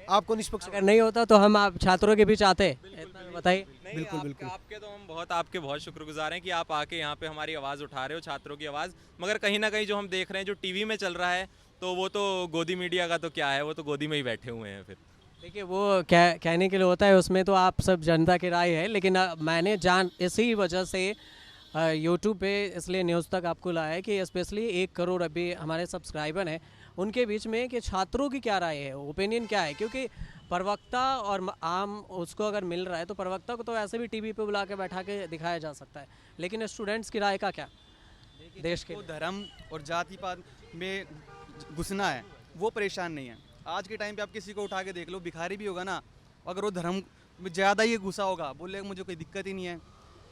आपको निष्पक्ष अगर नहीं होता तो हम आप छात्रों के बीच आते, इतना बताइए। बिल्कुल बिल्कुल। आपके तो हम आपके बहुत शुक्रगुजार हैं कि आप आके यहाँ पे हमारी आवाज़ उठा रहे हो, छात्रों की आवाज़। मगर कहीं ना कहीं जो हम देख रहे हैं जो टीवी में चल रहा है, तो वो तो गोदी मीडिया का तो क्या है, वो तो गोदी में ही बैठे हुए हैं। फिर देखिए वो कहने के लिए होता है, उसमें तो आप सब जनता की राय है, लेकिन मैंने इसी वजह से यूट्यूब पे इसलिए न्यूज़ तक आपको लाया है कि स्पेशली 1 करोड़ अभी हमारे सब्सक्राइबर हैं, उनके बीच में कि छात्रों की क्या राय है, ओपिनियन क्या है। क्योंकि प्रवक्ता और आम उसको अगर मिल रहा है तो प्रवक्ता को तो ऐसे भी टीवी पे बुला के बैठा के दिखाया जा सकता है, लेकिन स्टूडेंट्स की राय का क्या देश के वो धर्म और जाति पात में घुसना है, वो परेशान नहीं है। आज के टाइम पे आप किसी को उठा के देख लो, भिखारी भी होगा ना, अगर वो धर्म में ज़्यादा ही घुसा होगा, बोलेगा मुझे कोई दिक्कत ही नहीं है,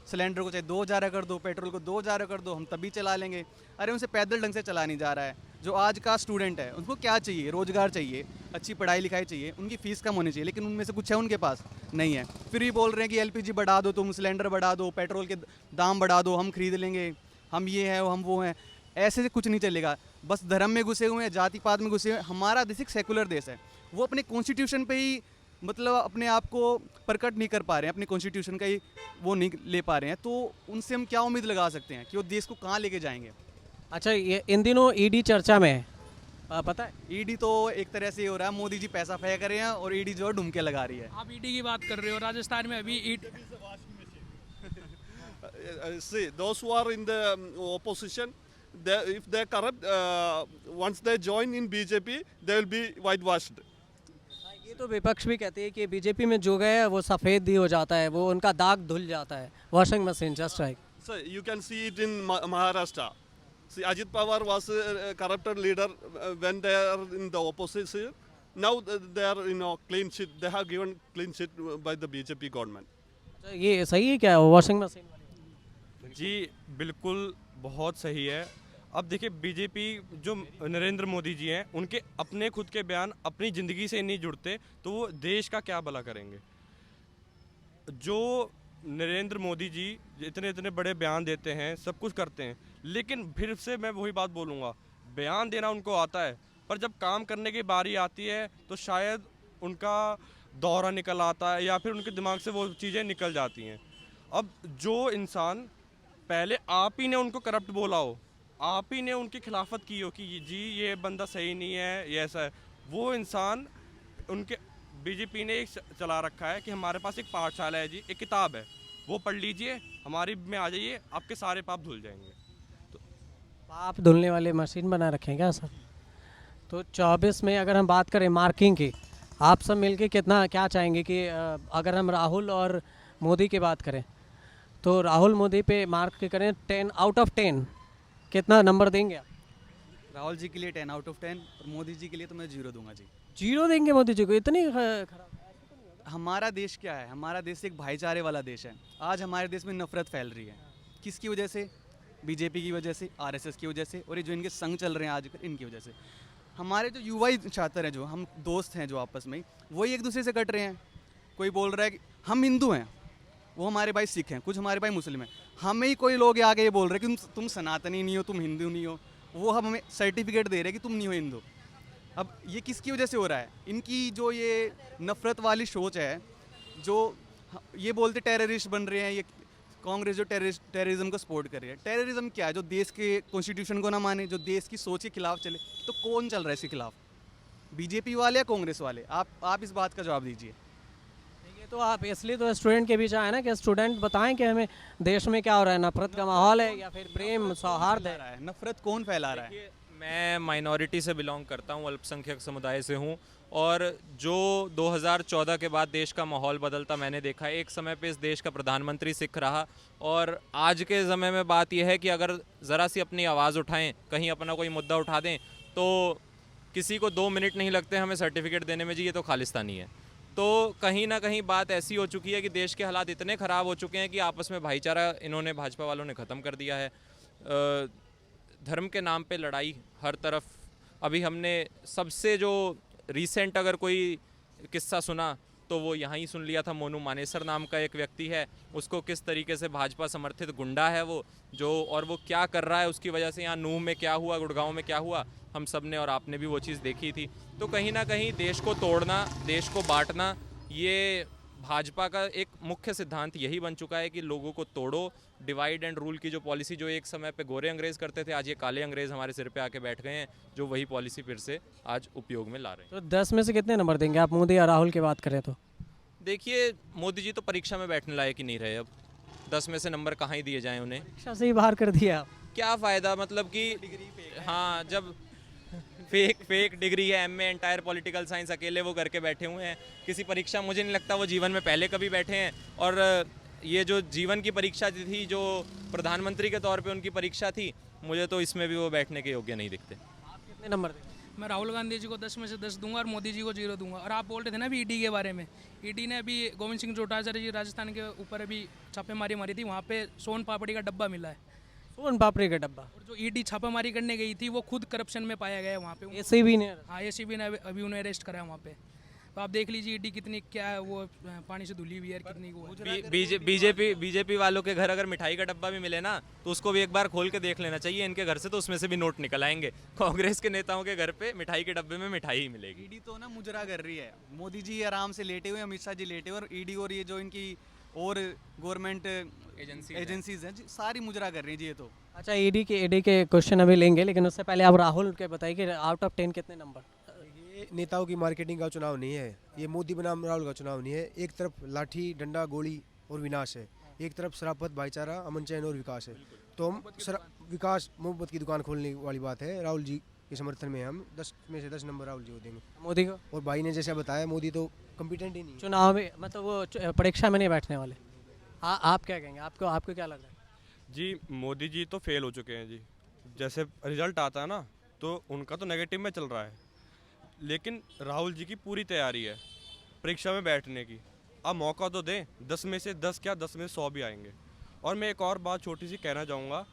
सिलेंडर को चाहे 2000 कर दो, पेट्रोल को 2000 कर दो, हम तभी चला लेंगे। अरे उनसे पैदल ढंग से चला नहीं जा रहा है। जो आज का स्टूडेंट है उनको क्या चाहिए, रोज़गार चाहिए, अच्छी पढ़ाई लिखाई चाहिए, उनकी फ़ीस कम होनी चाहिए, लेकिन उनमें से कुछ है उनके पास नहीं है। फिर भी बोल रहे हैं कि एलपीजी बढ़ा दो, तुम सिलेंडर बढ़ा दो, पेट्रोल के दाम बढ़ा दो, हम खरीद लेंगे, हम ये हैं हम वो हैं। ऐसे से कुछ नहीं चलेगा। बस धर्म में घुसे हुए हैं, जाति पात में घुसे हुए हैं। हमारा देश एक सेकुलर देश है, वो अपने कॉन्स्टिट्यूशन पे ही मतलब अपने आप को प्रकट नहीं कर पा रहे हैं, अपने कॉन्स्टिट्यूशन का ही वो नहीं ले पा रहे हैं। तो उनसे हम क्या उम्मीद लगा सकते हैं कि वो देश को कहाँ लेके जाएंगे। अच्छा, ये इन दिनों ईडी चर्चा में है, पता है? ईडी तो एक तरह से ये हो रहा है, मोदी जी पैसा फेंक रहे हैं और ईडी जो है ढुमके लगा रही है। आप ईडी की बात कर रहे हो, राजस्थान में अभी See, those who are in the opposition, if they corrupt, once they join in BJP, they will be whitewashed. ये तो विपक्ष भी कहते हैं कि बीजेपी में जो गए वो सफ़ेद ही हो जाता है, वो उनका दाग धुल जाता है, washing machine just like. So you can see it in Maharashtra. See, Ajit Pawar was a corrupted leader when they are in the opposition. Now they are, clean sheet. They have given clean sheet by the BJP government. ये सही है क्या washing machine वाली? जी बिल्कुल बहुत सही है। अब देखिए बीजेपी जो नरेंद्र मोदी जी हैं, उनके अपने खुद के बयान अपनी ज़िंदगी से नहीं जुड़ते, तो वो देश का क्या भला करेंगे। जो नरेंद्र मोदी जी इतने इतने बड़े बयान देते हैं, सब कुछ करते हैं, लेकिन फिर से मैं वही बात बोलूँगा, बयान देना उनको आता है, पर जब काम करने की बारी आती है तो शायद उनका दौरा निकल आता है या फिर उनके दिमाग से वो चीज़ें निकल जाती हैं। अब जो इंसान पहले आप ही ने उनको करप्ट बोला हो, आप ही ने उनकी खिलाफत की हो कि जी ये बंदा सही नहीं है, ये ऐसा है, वो इंसान उनके बीजेपी ने एक चला रखा है कि हमारे पास एक पाठशाला है जी, एक किताब है, वो पढ़ लीजिए, हमारी में आ जाइए, आपके सारे पाप धुल जाएंगे। तो पाप धुलने वाले मशीन बना रखें क्या सर? तो 24 में अगर हम बात करें मार्किंग की, आप सब मिलके कितना क्या चाहेंगे कि अगर हम राहुल और मोदी की बात करें तो राहुल मोदी पे मार्क करें 10 आउट ऑफ 10 कितना नंबर देंगे आप? राहुल जी के लिए 10 आउट ऑफ 10 और मोदी जी के लिए तो मैं 0 दूंगा जी। 0 देंगे मोदी जी को? इतनी खराब। हमारा देश क्या है, हमारा देश एक भाईचारे वाला देश है। आज हमारे देश में नफरत फैल रही है, किसकी वजह से? बीजेपी की वजह से, आरएसएस की वजह से, और ये जो इनके संग चल रहे हैं आजकल, इनकी वजह से। हमारे जो युवा छात्र हैं, जो हम दोस्त हैं जो आपस में, वही एक दूसरे से कट रहे हैं। कोई बोल रहा है कि हम हिंदू हैं, वो हमारे भाई सिख हैं, कुछ हमारे भाई मुस्लिम हैं। हमें ही कोई लोग आगे ये बोल रहे हैं कि तुम सनातनी नहीं हो, तुम हिंदू नहीं हो, वो हमें सर्टिफिकेट दे रहे हैं कि तुम नहीं हो हिंदू। अब ये किसकी वजह से हो रहा है? इनकी जो ये नफ़रत वाली सोच है, जो ये बोलते टेररिस्ट बन रहे हैं, ये कांग्रेस जो टेररिज्म को सपोर्ट कर रही है। टेररिज्म क्या है? जो देश के कॉन्स्टिट्यूशन को ना माने, जो देश की सोच के खिलाफ चले। तो कौन चल रहा है इसके खिलाफ, बीजेपी वाले या कांग्रेस वाले? आप इस बात का जवाब दीजिए। ये तो आप इसलिए तो स्टूडेंट के बीच आए ना कि स्टूडेंट बताएं कि हमें देश में क्या हो रहा है, नफरत का माहौल है या फिर प्रेम सौहार्द है? नफरत कौन फैला रहा है? मैं माइनॉरिटी से बिलोंग करता हूँ, अल्पसंख्यक समुदाय से हूँ, और जो 2014 के बाद देश का माहौल बदलता मैंने देखा है। एक समय पे इस देश का प्रधानमंत्री सिख रहा, और आज के समय में बात यह है कि अगर ज़रा सी अपनी आवाज़ उठाएं, कहीं अपना कोई मुद्दा उठा दें, तो किसी को 2 मिनट नहीं लगते हमें सर्टिफिकेट देने में, जी ये तो खालिस्तानी है। तो कहीं ना कहीं बात ऐसी हो चुकी है कि देश के हालात इतने ख़राब हो चुके हैं कि आपस में भाईचारा इन्होंने, भाजपा वालों ने ख़त्म कर दिया है। धर्म के नाम पे लड़ाई हर तरफ। अभी हमने सबसे जो रीसेंट अगर कोई किस्सा सुना तो वो यहाँ ही सुन लिया था। मोनू मानेसर नाम का एक व्यक्ति है, उसको किस तरीके से भाजपा समर्थित गुंडा है वो, जो और वो क्या कर रहा है, उसकी वजह से यहाँ नूह में क्या हुआ, गुड़गांव में क्या हुआ, हम सब ने और आपने भी वो चीज़ देखी थी। तो कहीं ना कहीं देश को तोड़ना, देश को बांटना, ये भाजपा का एक मुख्य सिद्धांत यही बन चुका है कि लोगों को तोड़ो, डिवाइड एंड रूल की जो पॉलिसी जो एक समय पे गोरे अंग्रेज करते थे, आज ये काले अंग्रेज हमारे सिर पे आके बैठ गए हैं, जो वही पॉलिसी फिर से आज उपयोग में ला रहे हैं। तो 10 में से कितने नंबर देंगे आप मोदी या राहुल की बात करें तो? देखिए, मोदी जी तो परीक्षा में बैठने लायक ही नहीं रहे अब। 10 में से नंबर कहाँ ही दिए जाएं उन्हें, परीक्षा से ही बाहर कर दिया आप। क्या फ़ायदा, मतलब कि हाँ, जब फेक डिग्री है, एमए एंटायर पॉलिटिकल साइंस अकेले वो करके बैठे हुए हैं, किसी परीक्षा मुझे नहीं लगता वो जीवन में पहले कभी बैठे हैं। और ये जो जीवन की परीक्षा थी, जो प्रधानमंत्री के तौर पे उनकी परीक्षा थी, मुझे तो इसमें भी वो बैठने के योग्य नहीं दिखते। आप कितने नंबर देंगे? मैं राहुल गांधी जी को 10 में से 10 दूंगा और मोदी जी को 0 दूंगा। और आप बोल रहे थे ना अभी ईडी के बारे में, ईडी ने अभी गोविंद सिंह डोटासरा जी राजस्थान के ऊपर अभी छापेमारी मारी थी, वहाँ पे सोन पापड़ी का डब्बा मिला है। सोन पापड़ी का डब्बा? और जो ईडी छापामारी करने गई थी वो खुद करप्शन में पाया गया है वहाँ पे। एसीबी ने? हाँ, एसीबी ने अभी उन्हें अरेस्ट करा है वहाँ पे। तो आप देख लीजिए ईडी कितनी क्या है, वो पानी से धुली हुई है, कितनी वो है। बीजेपी वालों के घर अगर मिठाई का डब्बा भी मिले ना, तो उसको भी एक बार खोल के देख लेना चाहिए इनके घर से, तो उसमें से भी नोट निकल आएंगे। कांग्रेस के नेताओं के घर पे मिठाई के डब्बे में मिठाई ही मिलेगी। ईडी तो ना मुजरा कर रही है, मोदी जी आराम से लेटे हुए, अमित शाह जी लेटे हुए, और ईडी और ये जो इनकी और गवर्नमेंट एजेंसीज हैं सारी मुजरा कर रही हैं जी ये तो। अच्छा, ईडी के क्वेश्चन अभी लेंगे, लेकिन उससे पहले आप राहुल के बताइए कि आउट ऑफ 10 कितने नंबर? ये नेताओं की मार्केटिंग का चुनाव नहीं है, ये मोदी बनाम राहुल का चुनाव नहीं है। एक तरफ लाठी डंडा गोली और विनाश है, एक तरफ शराफत भाईचारा अमन चैन और विकास है। तो हम विकास मोहब्बत की दुकान खोलने वाली बात है, राहुल जी के समर्थन में हम 10 में से 10 नंबर राहुल जी को देंगे। मोदी को? और भाई ने जैसा बताया, मोदी तो कॉम्पिटेंट ही नहीं है। चुनाव में मतलब वो परीक्षा में नहीं बैठने वाले। आप क्या कहेंगे? आपको क्या लग रहा है? जी, मोदी जी तो फेल हो चुके हैं जी। जैसे रिजल्ट आता है ना, तो उनका तो नेगेटिव में चल रहा है, लेकिन राहुल जी की पूरी तैयारी है परीक्षा में बैठने की। अब मौका तो दें, 10 में से 10 क्या 10 में से 100 भी आएंगे। और मैं एक और बात छोटी सी कहना चाहूँगा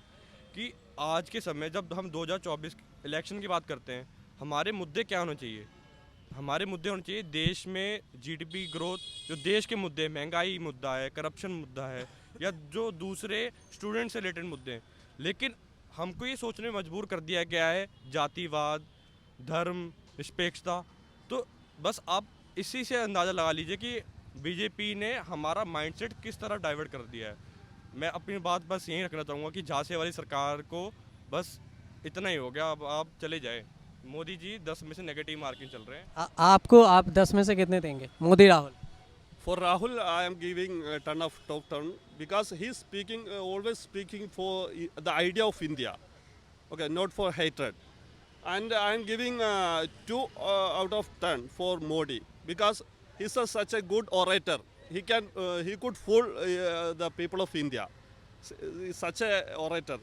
कि आज के समय जब हम 2024 इलेक्शन की बात करते हैं, हमारे मुद्दे क्या होने चाहिए? हमारे मुद्दे होने चाहिए देश में जीडीपी ग्रोथ, जो देश के मुद्दे, महंगाई मुद्दा है, करप्शन मुद्दा है, या जो दूसरे स्टूडेंट से रिलेटेड मुद्दे हैं। लेकिन हमको ये सोचने में मजबूर कर दिया गया है जातिवाद, धर्म, निरपेक्षता। तो बस आप इसी से अंदाज़ा लगा लीजिए कि बीजेपी ने हमारा माइंडसेट किस तरह डाइवर्ट कर दिया है। मैं अपनी बात बस यही रखना चाहूँगा कि झांसे वाली सरकार को बस इतना ही हो गया, अब आप चले जाए। मोदी जी 10 में से नेगेटिव मार्किंग चल रहे हैं। आप 10 में से कितने देंगे, Modi Rahul? For Rahul, I am giving a ton of top turn because he's speaking, always speaking for the idea of India, okay, not for hatred. And I am giving 2 out of 10 for Modi because he's such a good orator. He could fool the people of India. He's such a orator.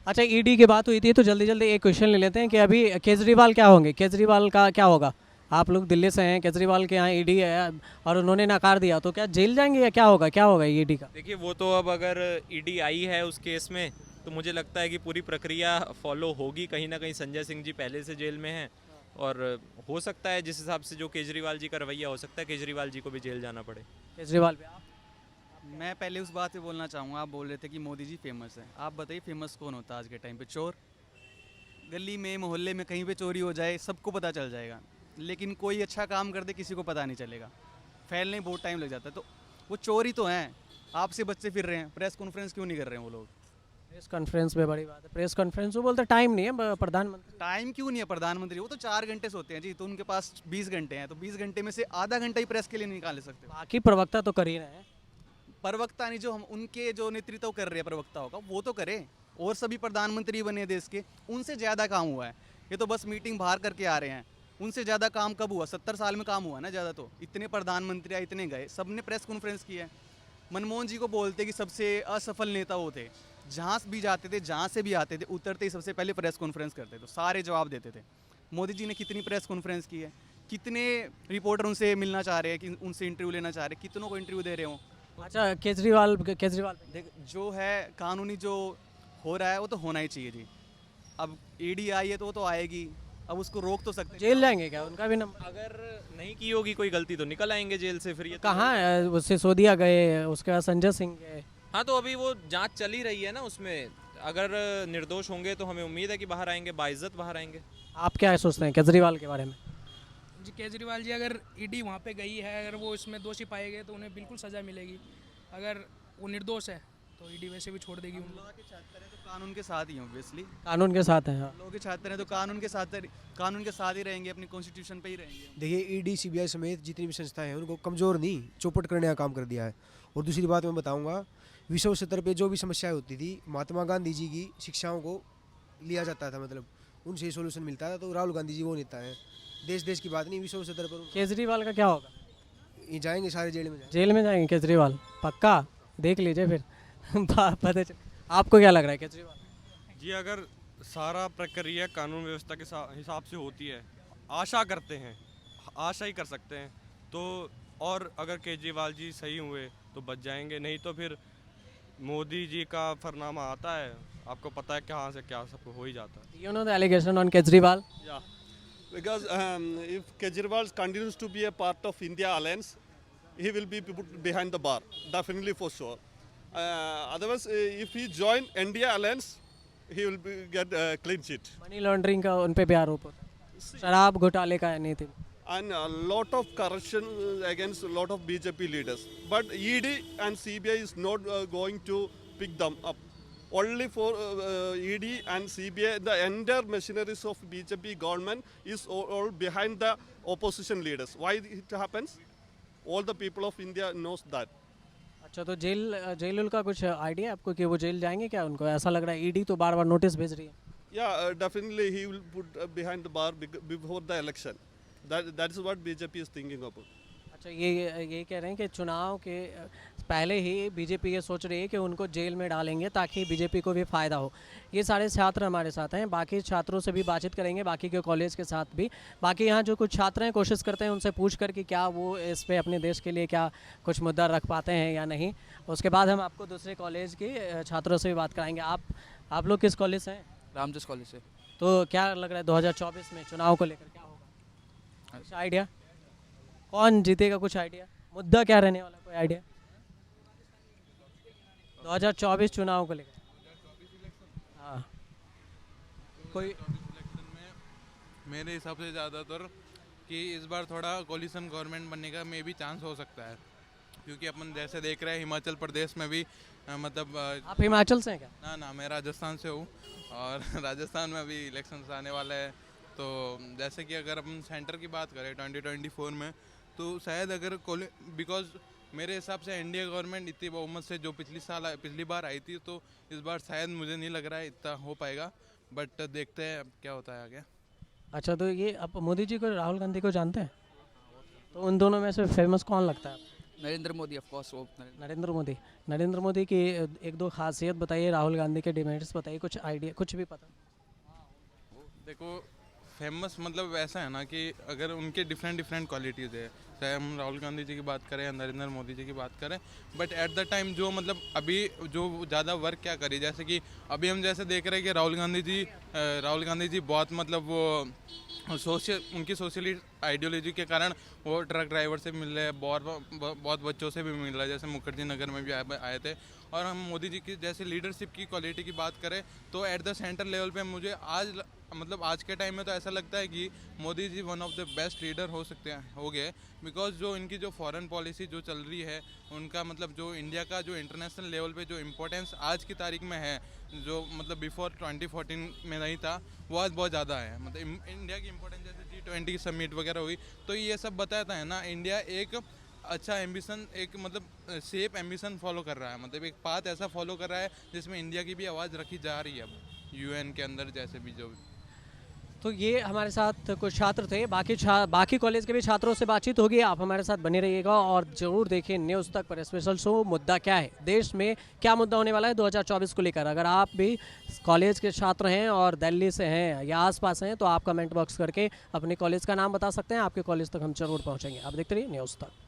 अच्छा, ED की बात हुई थी तो जल्दी जल्दी एक question ले लेते हैं कि अभी केजरीवाल क्या होंगे, केजरीवाल का क्या होगा? आप लोग दिल्ली से हैं, केजरीवाल के यहाँ ईडी है और उन्होंने नकार दिया, तो क्या जेल जाएंगे या क्या होगा ईडी का? देखिए, वो तो अब अगर ईडी आई है उस केस में, तो मुझे लगता है कि पूरी प्रक्रिया फॉलो होगी। कहीं ना कहीं संजय सिंह जी पहले से जेल में हैं, और हो सकता है जिस हिसाब से जो केजरीवाल जी का रवैया, हो सकता है केजरीवाल जी को भी जेल जाना पड़े। केजरीवाल पे मैं पहले उस बात पे बोलना चाहूँगा, आप बोल रहे थे कि मोदी जी फेमस है। आप बताइए फेमस कौन होता है आज के टाइम पे? चोर। गली में मोहल्ले में कहीं पे चोरी हो जाए सबको पता चल जाएगा, लेकिन कोई अच्छा काम कर दे किसी को पता नहीं चलेगा, फैलने बहुत टाइम लग जाता है। तो वो चोर ही तो हैं, आपसे बच्चे फिर रहे हैं, प्रेस कॉन्फ्रेंस क्यों नहीं कर रहे हैं वो लोग? प्रेस कॉन्फ्रेंस में बड़ी बात है, प्रेस कॉन्फ्रेंस वो बोलते टाइम नहीं है प्रधानमंत्री। टाइम क्यों नहीं है प्रधानमंत्री? वो तो 4 घंटे सोते हैं जी, तो उनके पास 20 घंटे हैं, तो 20 घंटे में से आधा घंटा ही प्रेस के लिए निकाल सकते। बाकी प्रवक्ता तो कर ही रहे हैं। प्रवक्ता नहीं, जो हम उनके जो नेतृत्व कर रहे हैं प्रवक्ताओं का, वो तो करें। और सभी प्रधानमंत्री बने देश के, उनसे ज़्यादा काम हुआ है। ये तो बस मीटिंग बाहर करके आ रहे हैं, उनसे ज़्यादा काम कब हुआ? 70 साल में काम हुआ ना ज़्यादा। तो इतने प्रधानमंत्री इतने गए, सब ने प्रेस कॉन्फ्रेंस की है। मनमोहन जी को बोलते कि सबसे असफल नेता वो थे, जहाँ भी जाते थे, जहाँ से भी आते थे, उतरते ही सबसे पहले प्रेस कॉन्फ्रेंस करते थे, सारे जवाब देते थे। मोदी जी ने कितनी प्रेस कॉन्फ्रेंस की है, कितने रिपोर्टर उनसे मिलना चाह रहे हैं, कि उनसे इंटरव्यू लेना चाह रहे हैं, कितनों को इंटरव्यू दे रहे हो। अच्छा, केजरीवाल देख, जो है कानूनी जो हो रहा है वो तो होना ही चाहिए जी। अब ईडी आई है तो वो तो आएगी, अब उसको रोक तो सकते हैं। जेल जाएंगे क्या उनका भी नंबर? अगर नहीं की होगी कोई गलती तो निकल आएंगे जेल से। फिर ये कहाँ है? उससे सिसोदिया गए, उसके बाद संजय सिंह गए। हाँ, तो अभी वो जांच चल ही रही है ना उसमें। अगर निर्दोष होंगे तो हमें उम्मीद है कि बाहर आएंगे, बाइज्जत बाहर आएंगे। आप क्या सोचते हैं केजरीवाल के बारे में? जी केजरीवाल जी अगर ईडी वहाँ पे गई है, अगर वो इसमें दोषी पाए गए तो उन्हें बिल्कुल सज़ा मिलेगी। अगर वो निर्दोष है तो ईडी वैसे भी छोड़ देगी उनको। लॉ के छात्र हैं तो कानून के साथ ही हैं ऑब्वियसली। कानून के साथ हैं। हाँ, लॉ के छात्र हैं तो कानून के साथ ही रहेंगे, अपनी कॉन्स्टिट्यूशन पे ही रहेंगे। देखिए ईडी सीबीआई समेत जितनी भी संस्थाएं हैं उनको कमज़ोर नहीं चौपट करने का काम कर दिया है। और दूसरी बात मैं बताऊंगा, विश्व स्तर पे जो भी समस्याएं होती थी महात्मा गांधी जी की शिक्षाओं को लिया जाता था, मतलब उनसे ही सोल्यूशन मिलता था। तो राहुल गांधी जी वो नेता है, देश की बात नहीं, विश्व स्तर पर केजरीवाल का क्या होगा? ये जाएंगे सारे जेल में जाएंगे। जेल में जाएंगे केजरीवाल? पक्का? देख लीजिए फिर पता चल। आपको क्या लग रहा है केजरीवाल? जी अगर सारा प्रक्रिया कानून व्यवस्था के हिसाब से होती है, आशा करते हैं, आशा ही कर सकते हैं तो, और अगर केजरीवाल जी सही हुए तो बच जाएंगे, नहीं तो फिर मोदी जी का फरनामा आता है, आपको पता है कहाँ से क्या सब हो ही जाता है। You know the allegation on Kejriwal? Yeah, because if Kejriwal continues to be a part of India alliance, he will be put behind the bar, definitely for sure. Otherwise, if he join India alliance, he will get clean sheet. Money laundering का उन पे भी आरोप होता है, शराब घोटाले का नहीं थी। And a lot of corruption against a lot of BJP leaders. But ED and CBI is not going to pick them up. Only for ED and CBI, the entire machineries of BJP government is all behind the opposition leaders. Why it happens? All the people of India knows that. अच्छा, तो jail का कुछ idea आपको कि वो jail जाएंगे क्या? उनको ऐसा लग रहा है ईडी तो बार बार नोटिस भेज रही है। Yeah, definitely he will put behind the bar before the election. That is what BJP is thinking about. अच्छा, ये कह रहे हैं कि चुनाव के पहले ही बीजेपी ये सोच रही है कि उनको जेल में डालेंगे ताकि बीजेपी को भी फ़ायदा हो। ये सारे छात्र हमारे साथ हैं, बाकी छात्रों से भी बातचीत करेंगे, बाकी के कॉलेज के साथ भी। बाकी यहाँ जो कुछ छात्र हैं कोशिश करते हैं उनसे पूछ कर कि क्या वो इस पे अपने देश के लिए क्या कुछ मुद्दा रख पाते हैं या नहीं। उसके बाद हम आपको दूसरे कॉलेज के छात्रों से भी बात कराएंगे। आप लोग किस कॉलेज से हैं? रामजस कॉलेज से। तो क्या लग रहा है 2024 में चुनाव को लेकर क्या होगा? कुछ आइडिया? कौन जीतेगा? कुछ आइडिया? मुद्दा क्या रहने वाला, कोई आइडिया? 2024 चुनाव को लेकर हाँ कोई इलेक्शन में मेरे हिसाब से ज़्यादातर कि इस बार थोड़ा कोलिशन गवर्नमेंट बनने का मे भी चांस हो सकता है, क्योंकि अपन जैसे देख रहे हैं हिमाचल प्रदेश में भी मतलब आप हिमाचल से हैं क्या? ना मैं राजस्थान से हूँ और राजस्थान में अभी इलेक्शंस आने वाले हैं। तो जैसे कि अगर अपन सेंटर की बात करें 2024 में, तो शायद अगर बिकॉज मेरे हिसाब से इंडिया गवर्नमेंट इतनी बहुमत से जो पिछली बार आई थी, तो इस बार शायद मुझे नहीं लग रहा है इतना हो पाएगा, बट देखते हैं अब क्या होता है आगे। अच्छा, तो ये आप मोदी जी को, राहुल गांधी को जानते हैं? तो उन दोनों में से फेमस कौन लगता है? Narendra Modi of course. वो नरेंद्र मोदी की एक दो खासियत बताइए, राहुल गांधी के डिमेरिट्स बताइए, कुछ आइडिया, कुछ भी पता। देखो फेमस मतलब ऐसा है ना कि अगर उनके डिफरेंट क्वालिटीज़ है, चाहे हम राहुल गांधी जी की बात करें या नरेंद्र मोदी जी की बात करें, बट एट द टाइम जो मतलब अभी जो ज़्यादा वर्क क्या करी, जैसे कि अभी हम जैसे देख रहे हैं कि राहुल गांधी जी बहुत मतलब वो उनकी सोशली आइडियोलॉजी के कारण वो ट्रक ड्राइवर से मिल रहे हैं, बहुत बच्चों से भी मिल रहा है, जैसे मुखर्जी नगर में भी आए थे। और हम मोदी जी की जैसे लीडरशिप की क्वालिटी की बात करें तो एट द सेंटर लेवल पे मुझे आज के टाइम में तो ऐसा लगता है कि Modi ji one of the best leader हो गए, बिकॉज जो इनकी जो फॉरेन पॉलिसी जो चल रही है, उनका मतलब जो इंडिया का जो इंटरनेशनल लेवल पे जो इम्पोर्टेंस आज की तारीख में है, जो मतलब बिफोर 2014 में नहीं था, वो आज बहुत ज़्यादा है। मतलब इंडिया की इम्पोर्टेंस जैसे G20 समिट वगैरह हुई, तो ये सब बताता है ना इंडिया एक अच्छा एम्बिशन, एक मतलब सेफ एम्बिशन फॉलो कर रहा है, मतलब एक पाथ ऐसा फॉलो कर रहा है जिसमें इंडिया की भी आवाज़ रखी जा रही है अब UN के अंदर, जैसे भी जो। तो ये हमारे साथ कुछ छात्र थे, बाकी कॉलेज के भी छात्रों से बातचीत होगी। आप हमारे साथ बने रहिएगा और ज़रूर देखिए न्यूज़ तक पर स्पेशल शो। मुद्दा क्या है, देश में क्या मुद्दा होने वाला है 2024 को लेकर। अगर आप भी कॉलेज के छात्र हैं और दिल्ली से हैं या आसपास हैं, तो आप कमेंट बॉक्स करके अपने कॉलेज का नाम बता सकते हैं, आपके कॉलेज तक हम जरूर पहुँचेंगे। आप देखते रहिए न्यूज़ तक।